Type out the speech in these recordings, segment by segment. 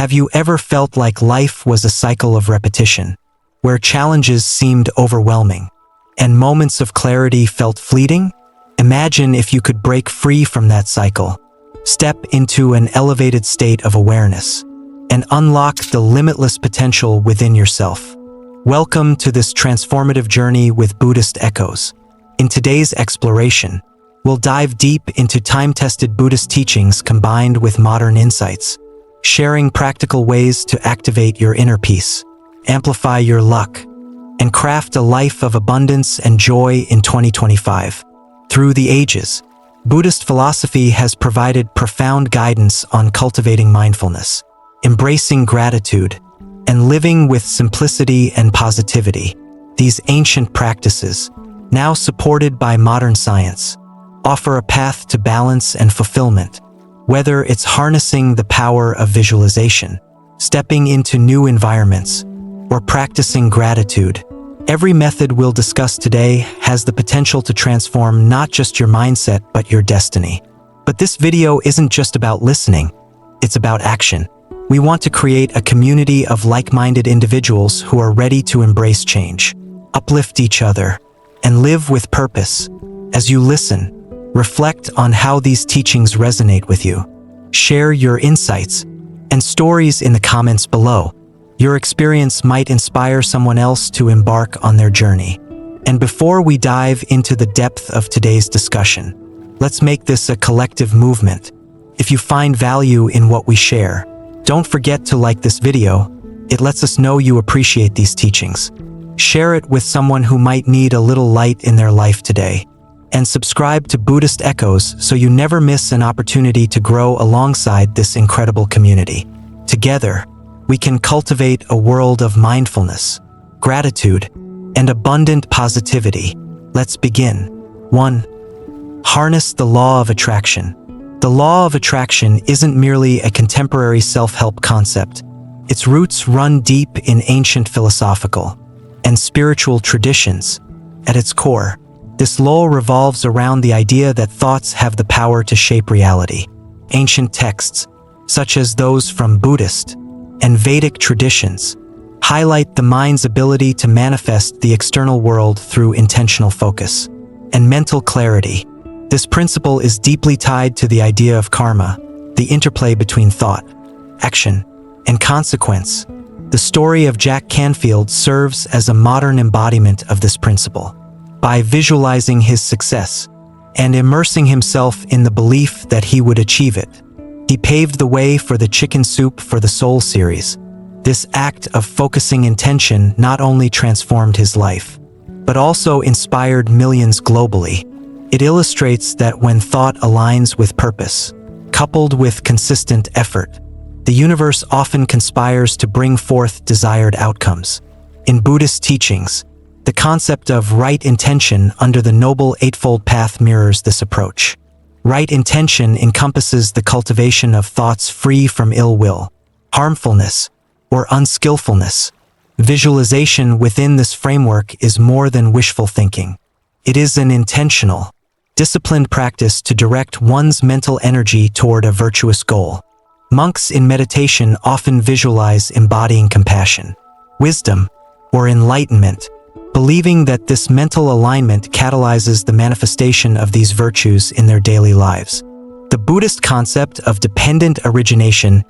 Have you ever felt like life was a cycle of repetition, where challenges seemed overwhelming, and moments of clarity felt fleeting? Imagine if you could break free from that cycle, step into an elevated state of awareness, and unlock the limitless potential within yourself. Welcome to this transformative journey with Buddhist Echoes. In today's exploration, we'll dive deep into time-tested Buddhist teachings combined with modern insights, sharing practical ways to activate your inner peace, amplify your luck, and craft a life of abundance and joy in 2025. Through the ages, Buddhist philosophy has provided profound guidance on cultivating mindfulness, embracing gratitude, and living with simplicity and positivity. These ancient practices, now supported by modern science, offer a path to balance and fulfillment. Whether it's harnessing the power of visualization, stepping into new environments, or practicing gratitude, every method we'll discuss today has the potential to transform not just your mindset but your destiny. But this video isn't just about listening, it's about action. We want to create a community of like-minded individuals who are ready to embrace change, uplift each other, and live with purpose. As you listen, reflect on how these teachings resonate with you. Share your insights and stories in the comments below. Your experience might inspire someone else to embark on their journey. And before we dive into the depth of today's discussion, let's make this a collective movement. If you find value in what we share, don't forget to like this video. It lets us know you appreciate these teachings. Share it with someone who might need a little light in their life today. And subscribe to Buddhist Echoes so you never miss an opportunity to grow alongside this incredible community. Together, we can cultivate a world of mindfulness, gratitude, and abundant positivity. Let's begin. 1. Harness the law of attraction. The law of attraction isn't merely a contemporary self-help concept. Its roots run deep in ancient philosophical and spiritual traditions. At its core, this law revolves around the idea that thoughts have the power to shape reality. Ancient texts, such as those from Buddhist and Vedic traditions, highlight the mind's ability to manifest the external world through intentional focus and mental clarity. This principle is deeply tied to the idea of karma, the interplay between thought, action, and consequence. The story of Jack Canfield serves as a modern embodiment of this principle. By visualizing his success and immersing himself in the belief that he would achieve it, he paved the way for the Chicken Soup for the Soul series. This act of focusing intention not only transformed his life, but also inspired millions globally. It illustrates that when thought aligns with purpose, coupled with consistent effort, the universe often conspires to bring forth desired outcomes. In Buddhist teachings, the concept of right intention under the Noble Eightfold Path mirrors this approach. Right intention encompasses the cultivation of thoughts free from ill will, harmfulness, or unskillfulness. Visualization within this framework is more than wishful thinking. It is an intentional, disciplined practice to direct one's mental energy toward a virtuous goal. Monks in meditation often visualize embodying compassion, wisdom, or enlightenment, believing that this mental alignment catalyzes the manifestation of these virtues in their daily lives. The Buddhist concept of dependent origination,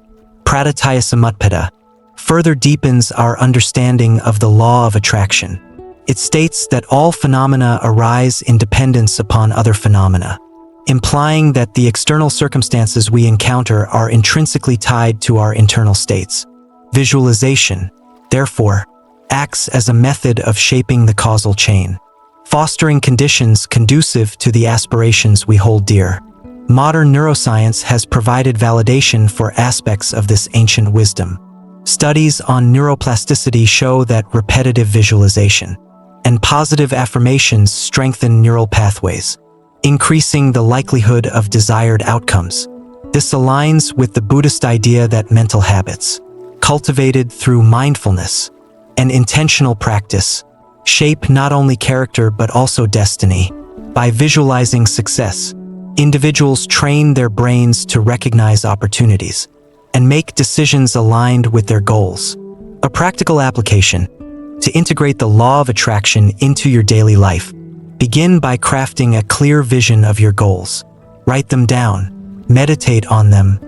pratityasamutpada, further deepens our understanding of the law of attraction. It states that all phenomena arise in dependence upon other phenomena, implying that the external circumstances we encounter are intrinsically tied to our internal states. Visualization, therefore, acts as a method of shaping the causal chain, fostering conditions conducive to the aspirations we hold dear. Modern neuroscience has provided validation for aspects of this ancient wisdom. Studies on neuroplasticity show that repetitive visualization and positive affirmations strengthen neural pathways, increasing the likelihood of desired outcomes. This aligns with the Buddhist idea that mental habits, cultivated through mindfulness and intentional practice, shape not only character but also destiny. By visualizing success, individuals train their brains to recognize opportunities, and make decisions aligned with their goals. A practical application: to integrate the law of attraction into your daily life, begin by crafting a clear vision of your goals. Write them down, meditate on them,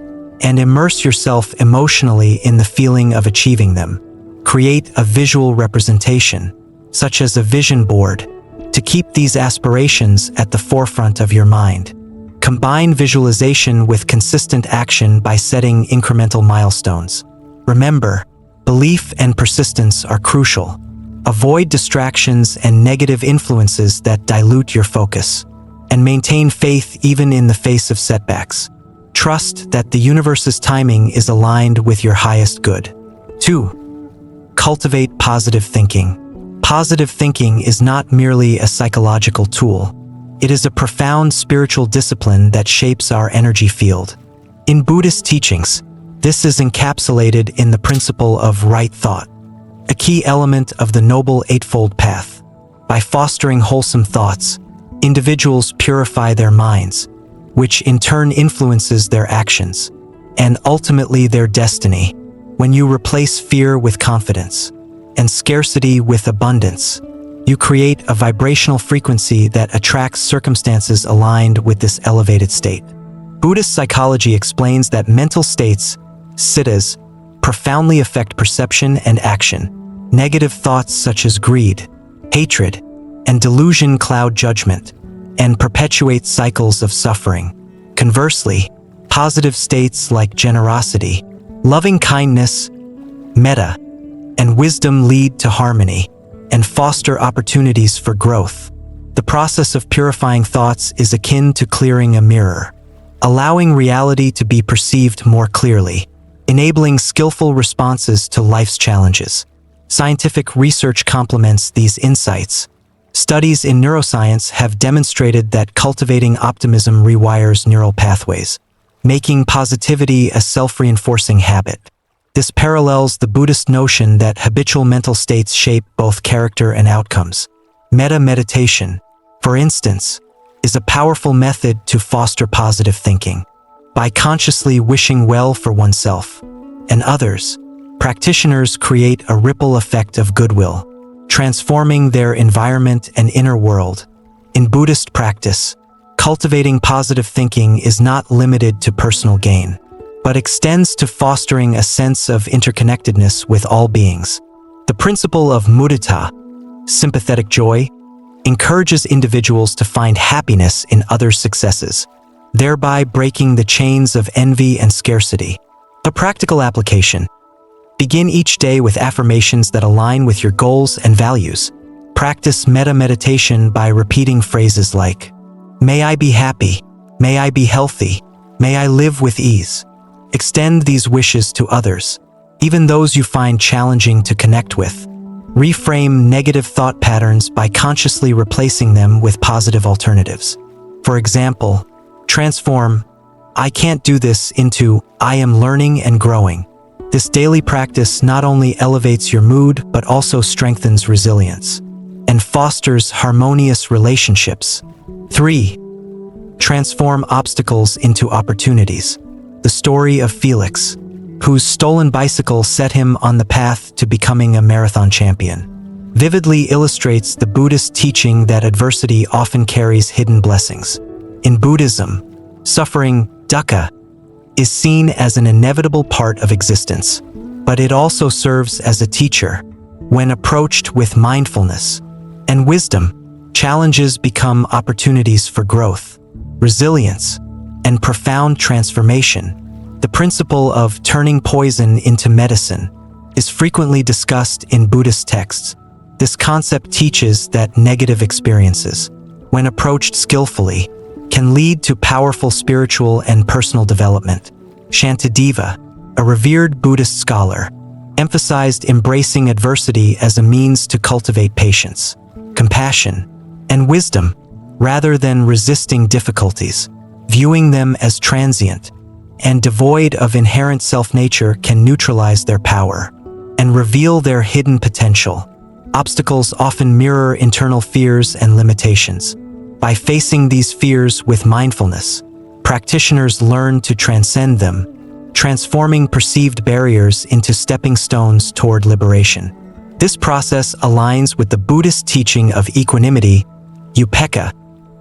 and immerse yourself emotionally in the feeling of achieving them. Create a visual representation, such as a vision board, to keep these aspirations at the forefront of your mind. Combine visualization with consistent action by setting incremental milestones. Remember, belief and persistence are crucial. Avoid distractions and negative influences that dilute your focus, and maintain faith even in the face of setbacks. Trust that the universe's timing is aligned with your highest good. 2. Cultivate positive thinking. Positive thinking is not merely a psychological tool. It is a profound spiritual discipline that shapes our energy field. In Buddhist teachings, this is encapsulated in the principle of right thought, a key element of the Noble Eightfold Path. By fostering wholesome thoughts, individuals purify their minds, which in turn influences their actions, and ultimately their destiny. When you replace fear with confidence, and scarcity with abundance, you create a vibrational frequency that attracts circumstances aligned with this elevated state. Buddhist psychology explains that mental states, siddhas, profoundly affect perception and action. Negative thoughts such as greed, hatred, and delusion cloud judgment and perpetuate cycles of suffering. Conversely, positive states like generosity, loving kindness, metta, and wisdom lead to harmony and foster opportunities for growth. The process of purifying thoughts is akin to clearing a mirror, allowing reality to be perceived more clearly, enabling skillful responses to life's challenges. Scientific research complements these insights. Studies in neuroscience have demonstrated that cultivating optimism rewires neural pathways, making positivity a self-reinforcing habit. This parallels the Buddhist notion that habitual mental states shape both character and outcomes. Metta meditation, for instance, is a powerful method to foster positive thinking. By consciously wishing well for oneself and others, practitioners create a ripple effect of goodwill, transforming their environment and inner world. In Buddhist practice, cultivating positive thinking is not limited to personal gain, but extends to fostering a sense of interconnectedness with all beings. The principle of mudita, sympathetic joy, encourages individuals to find happiness in others' successes, thereby breaking the chains of envy and scarcity. A practical application: begin each day with affirmations that align with your goals and values. Practice metta meditation by repeating phrases like, "May I be happy, may I be healthy, may I live with ease." Extend these wishes to others, even those you find challenging to connect with. Reframe negative thought patterns by consciously replacing them with positive alternatives. For example, transform "I can't do this" into "I am learning and growing." This daily practice not only elevates your mood but also strengthens resilience and fosters harmonious relationships. 3. Transform obstacles into opportunities. The story of Felix, whose stolen bicycle set him on the path to becoming a marathon champion, vividly illustrates the Buddhist teaching that adversity often carries hidden blessings. In Buddhism, suffering, dukkha, is seen as an inevitable part of existence, but it also serves as a teacher. When approached with mindfulness and wisdom, challenges become opportunities for growth, resilience, and profound transformation. The principle of turning poison into medicine is frequently discussed in Buddhist texts. This concept teaches that negative experiences, when approached skillfully, can lead to powerful spiritual and personal development. Shantideva, a revered Buddhist scholar, emphasized embracing adversity as a means to cultivate patience, compassion, and wisdom, rather than resisting difficulties. Viewing them as transient and devoid of inherent self-nature can neutralize their power and reveal their hidden potential. Obstacles often mirror internal fears and limitations. By facing these fears with mindfulness, practitioners learn to transcend them, transforming perceived barriers into stepping stones toward liberation. This process aligns with the Buddhist teaching of equanimity, upekkha,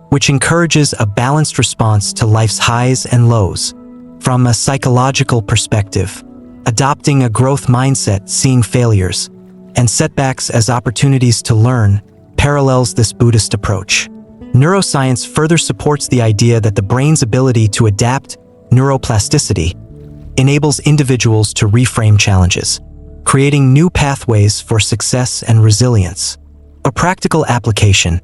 which encourages a balanced response to life's highs and lows. From a psychological perspective, adopting a growth mindset, seeing failures and setbacks as opportunities to learn, parallels this Buddhist approach. Neuroscience further supports the idea that the brain's ability to adapt, neuroplasticity, enables individuals to reframe challenges, creating new pathways for success and resilience. A practical application: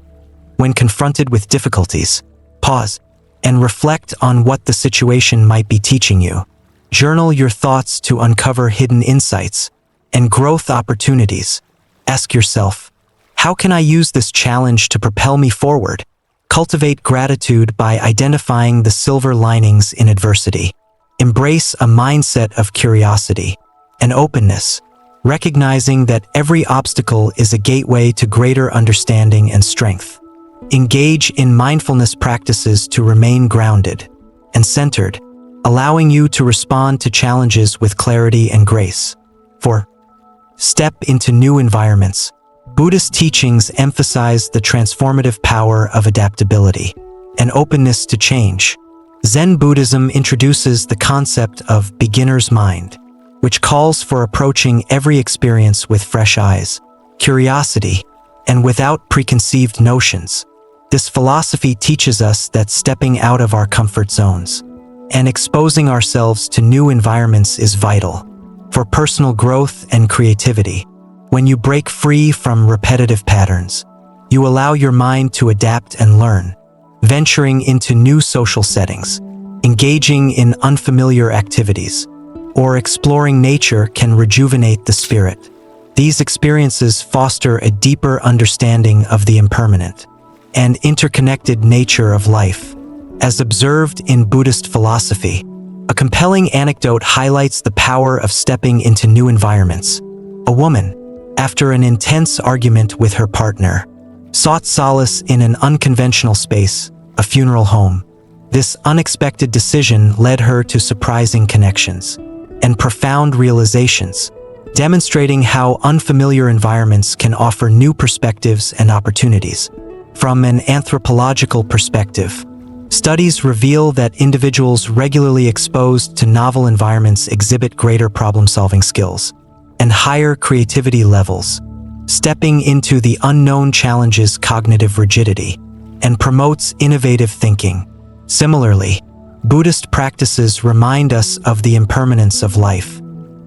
when confronted with difficulties, pause and reflect on what the situation might be teaching you. Journal your thoughts to uncover hidden insights and growth opportunities. Ask yourself, how can I use this challenge to propel me forward? Cultivate gratitude by identifying the silver linings in adversity. Embrace a mindset of curiosity and openness, recognizing that every obstacle is a gateway to greater understanding and strength. Engage in mindfulness practices to remain grounded and centered, allowing you to respond to challenges with clarity and grace. 4. Step into new environments. Buddhist teachings emphasize the transformative power of adaptability and openness to change. Zen Buddhism introduces the concept of beginner's mind, which calls for approaching every experience with fresh eyes, curiosity, and without preconceived notions. This philosophy teaches us that stepping out of our comfort zones and exposing ourselves to new environments is vital for personal growth and creativity. When you break free from repetitive patterns, you allow your mind to adapt and learn, venturing into new social settings, engaging in unfamiliar activities, or exploring nature can rejuvenate the spirit. These experiences foster a deeper understanding of the impermanent and interconnected nature of life. As observed in Buddhist philosophy, a compelling anecdote highlights the power of stepping into new environments. A woman, after an intense argument with her partner, sought solace in an unconventional space, a funeral home. This unexpected decision led her to surprising connections and profound realizations, demonstrating how unfamiliar environments can offer new perspectives and opportunities. From an anthropological perspective, studies reveal that individuals regularly exposed to novel environments exhibit greater problem-solving skills and higher creativity levels. Stepping into the unknown challenges cognitive rigidity and promotes innovative thinking. Similarly, Buddhist practices remind us of the impermanence of life,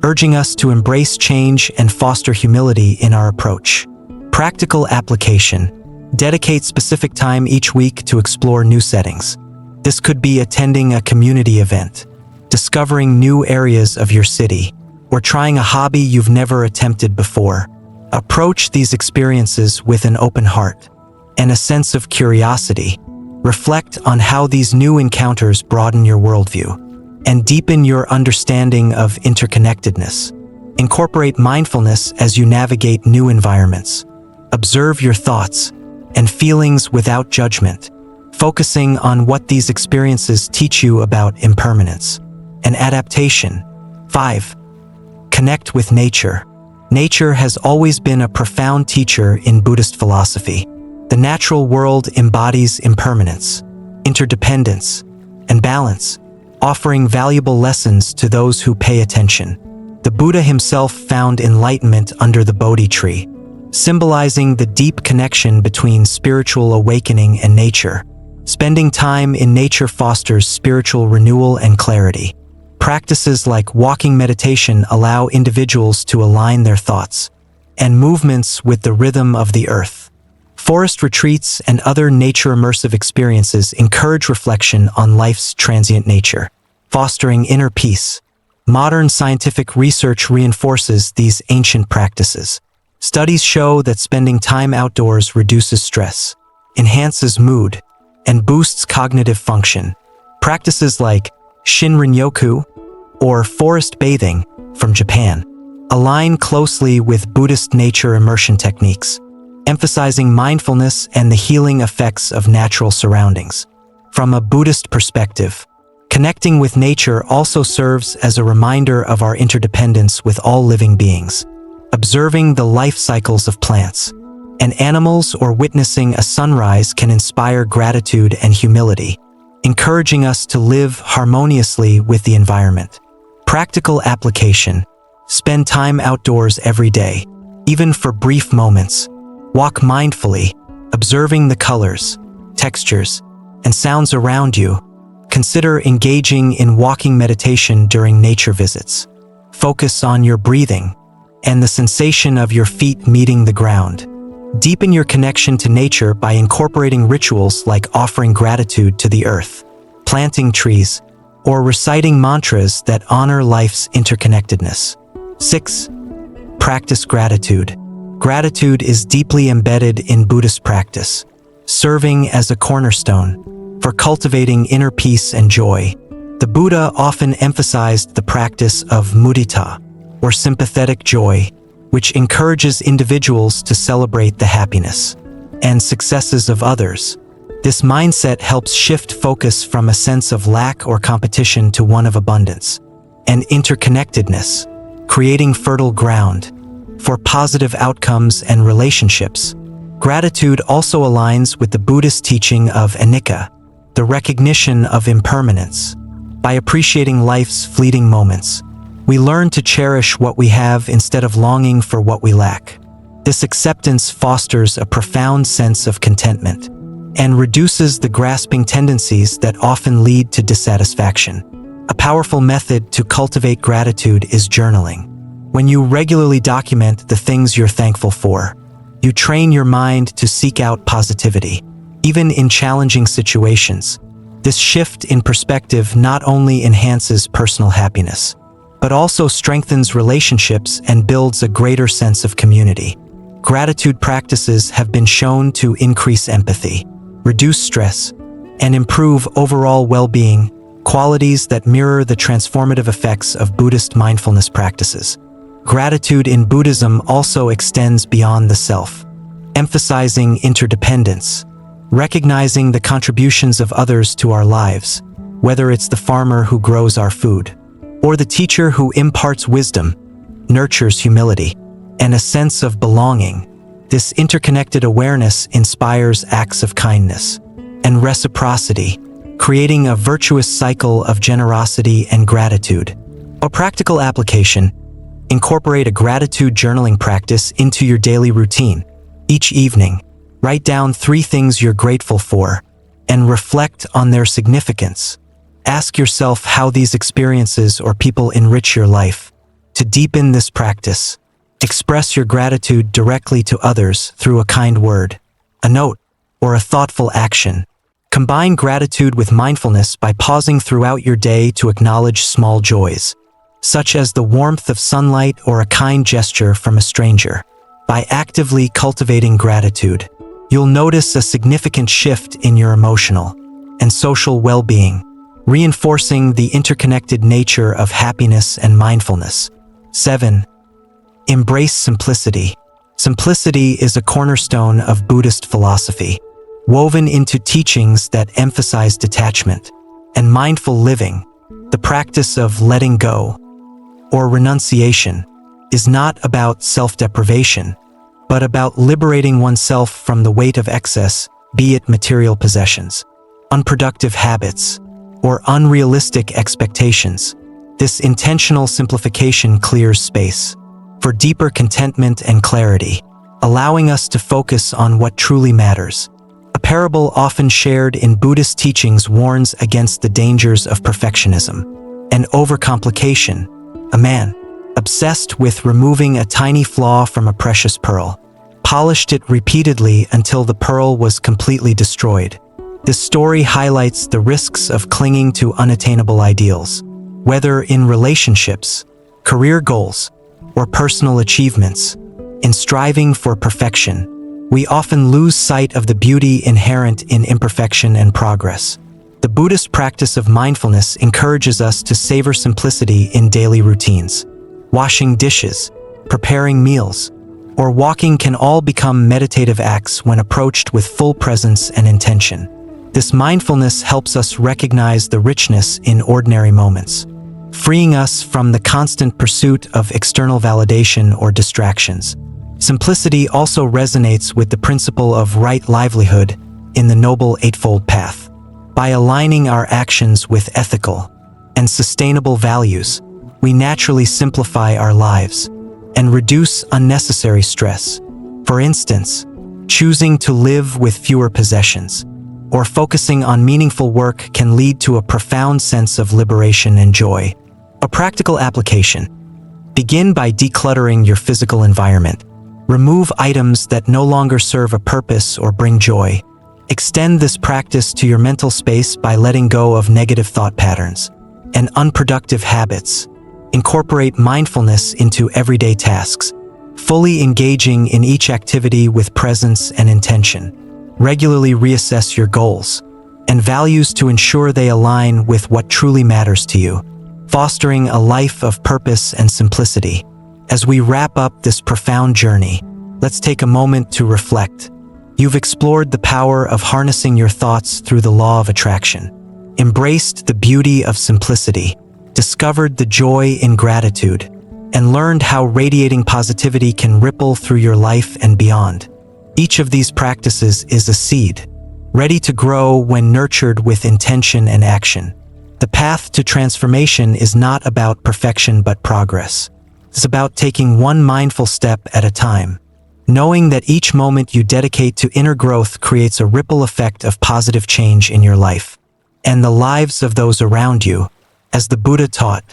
urging us to embrace change and foster humility in our approach. Practical application: dedicate specific time each week to explore new settings. This could be attending a community event, discovering new areas of your city, or trying a hobby you've never attempted before. Approach these experiences with an open heart and a sense of curiosity. Reflect on how these new encounters broaden your worldview and deepen your understanding of interconnectedness. Incorporate mindfulness as you navigate new environments. Observe your thoughts and feelings without judgment, focusing on what these experiences teach you about impermanence and adaptation. 5. Connect with nature. Nature has always been a profound teacher in Buddhist philosophy. The natural world embodies impermanence, interdependence, and balance, offering valuable lessons to those who pay attention. The Buddha himself found enlightenment under the Bodhi tree, symbolizing the deep connection between spiritual awakening and nature. Spending time in nature fosters spiritual renewal and clarity. Practices like walking meditation allow individuals to align their thoughts and movements with the rhythm of the earth. Forest retreats and other nature-immersive experiences encourage reflection on life's transient nature, fostering inner peace. Modern scientific research reinforces these ancient practices. Studies show that spending time outdoors reduces stress, enhances mood, and boosts cognitive function. Practices like Shinrin-yoku, or forest bathing, from Japan, align closely with Buddhist nature immersion techniques, emphasizing mindfulness and the healing effects of natural surroundings. From a Buddhist perspective, Connecting with nature also serves as a reminder of our interdependence with all living beings. Observing the life cycles of plants and animals or witnessing a sunrise can inspire gratitude and humility, encouraging us to live harmoniously with the environment. Practical application. Spend time outdoors every day, even for brief moments. Walk mindfully, observing the colors, textures, and sounds around you. Consider engaging in walking meditation during nature visits. Focus on your breathing and the sensation of your feet meeting the ground. Deepen your connection to nature by incorporating rituals like offering gratitude to the earth, planting trees, or reciting mantras that honor life's interconnectedness. 6. Practice gratitude. Gratitude is deeply embedded in Buddhist practice, serving as a cornerstone for cultivating inner peace and joy. The Buddha often emphasized the practice of mudita, or sympathetic joy, which encourages individuals to celebrate the happiness and successes of others. This mindset helps shift focus from a sense of lack or competition to one of abundance and interconnectedness, creating fertile ground for positive outcomes and relationships. Gratitude also aligns with the Buddhist teaching of anicca, the recognition of impermanence. By appreciating life's fleeting moments, we learn to cherish what we have instead of longing for what we lack. This acceptance fosters a profound sense of contentment and reduces the grasping tendencies that often lead to dissatisfaction. A powerful method to cultivate gratitude is journaling. When you regularly document the things you're thankful for, you train your mind to seek out positivity, even in challenging situations. This shift in perspective not only enhances personal happiness, but also strengthens relationships and builds a greater sense of community. Gratitude practices have been shown to increase empathy, reduce stress, and improve overall well-being, qualities that mirror the transformative effects of Buddhist mindfulness practices. Gratitude in Buddhism also extends beyond the self, emphasizing interdependence, recognizing the contributions of others to our lives, whether it's the farmer who grows our food, or the teacher who imparts wisdom, nurtures humility, and a sense of belonging. This interconnected awareness inspires acts of kindness and reciprocity, creating a virtuous cycle of generosity and gratitude. A practical application. Incorporate a gratitude journaling practice into your daily routine. Each evening, write down 3 things you're grateful for and reflect on their significance. Ask yourself how these experiences or people enrich your life. To deepen this practice, express your gratitude directly to others through a kind word, a note, or a thoughtful action. Combine gratitude with mindfulness by pausing throughout your day to acknowledge small joys, such as the warmth of sunlight or a kind gesture from a stranger. By actively cultivating gratitude, you'll notice a significant shift in your emotional and social well-being, reinforcing the interconnected nature of happiness and mindfulness. 7. Embrace simplicity. Simplicity is a cornerstone of Buddhist philosophy, woven into teachings that emphasize detachment and mindful living. The practice of letting go, or renunciation, is not about self-deprivation, but about liberating oneself from the weight of excess, be it material possessions, unproductive habits, or unrealistic expectations. This intentional simplification clears space for deeper contentment and clarity, allowing us to focus on what truly matters. A parable often shared in Buddhist teachings warns against the dangers of perfectionism and overcomplication. A man, obsessed with removing a tiny flaw from a precious pearl, polished it repeatedly until the pearl was completely destroyed. This story highlights the risks of clinging to unattainable ideals, whether in relationships, career goals, or personal achievements. In striving for perfection, we often lose sight of the beauty inherent in imperfection and progress. The Buddhist practice of mindfulness encourages us to savor simplicity in daily routines. Washing dishes, preparing meals, or walking can all become meditative acts when approached with full presence and intention. This mindfulness helps us recognize the richness in ordinary moments, freeing us from the constant pursuit of external validation or distractions. Simplicity also resonates with the principle of right livelihood in the Noble Eightfold Path. By aligning our actions with ethical and sustainable values, we naturally simplify our lives and reduce unnecessary stress. For instance, choosing to live with fewer possessions or focusing on meaningful work can lead to a profound sense of liberation and joy. A practical application: begin by decluttering your physical environment. Remove items that no longer serve a purpose or bring joy. Extend this practice to your mental space by letting go of negative thought patterns and unproductive habits. Incorporate mindfulness into everyday tasks, fully engaging in each activity with presence and intention. Regularly reassess your goals and values to ensure they align with what truly matters to you, fostering a life of purpose and simplicity. As we wrap up this profound journey, let's take a moment to reflect. You've explored the power of harnessing your thoughts through the law of attraction, embraced the beauty of simplicity, discovered the joy in gratitude, and learned how radiating positivity can ripple through your life and beyond. Each of these practices is a seed, ready to grow when nurtured with intention and action. The path to transformation is not about perfection but progress. It's about taking one mindful step at a time, knowing that each moment you dedicate to inner growth creates a ripple effect of positive change in your life and the lives of those around you. As the Buddha taught,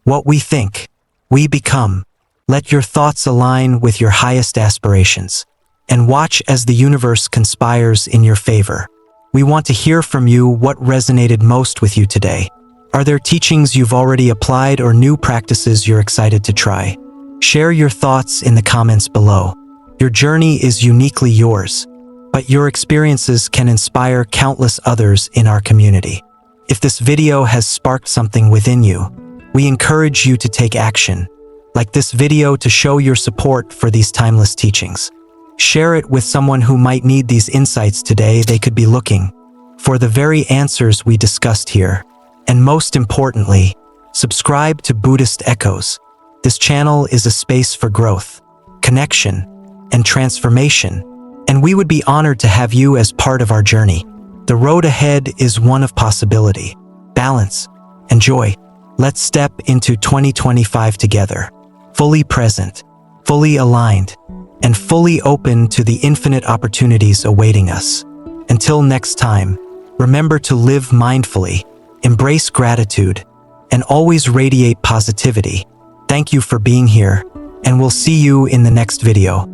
what we think, we become. Let your thoughts align with your highest aspirations, and watch as the universe conspires in your favor. We want to hear from you what resonated most with you today. Are there teachings you've already applied or new practices you're excited to try? Share your thoughts in the comments below. Your journey is uniquely yours, but your experiences can inspire countless others in our community. If this video has sparked something within you, we encourage you to take action, like this video, to show your support for these timeless teachings. Share it with someone who might need these insights today. They could be looking for the very answers we discussed here. And most importantly, subscribe to Buddhist Echoes. This channel is a space for growth, connection, and transformation, and we would be honored to have you as part of our journey. The road ahead is one of possibility, balance, and joy. Let's step into 2025 together, fully present, fully aligned, and fully open to the infinite opportunities awaiting us. Until next time, remember to live mindfully, embrace gratitude, and always radiate positivity. Thank you for being here, and we'll see you in the next video.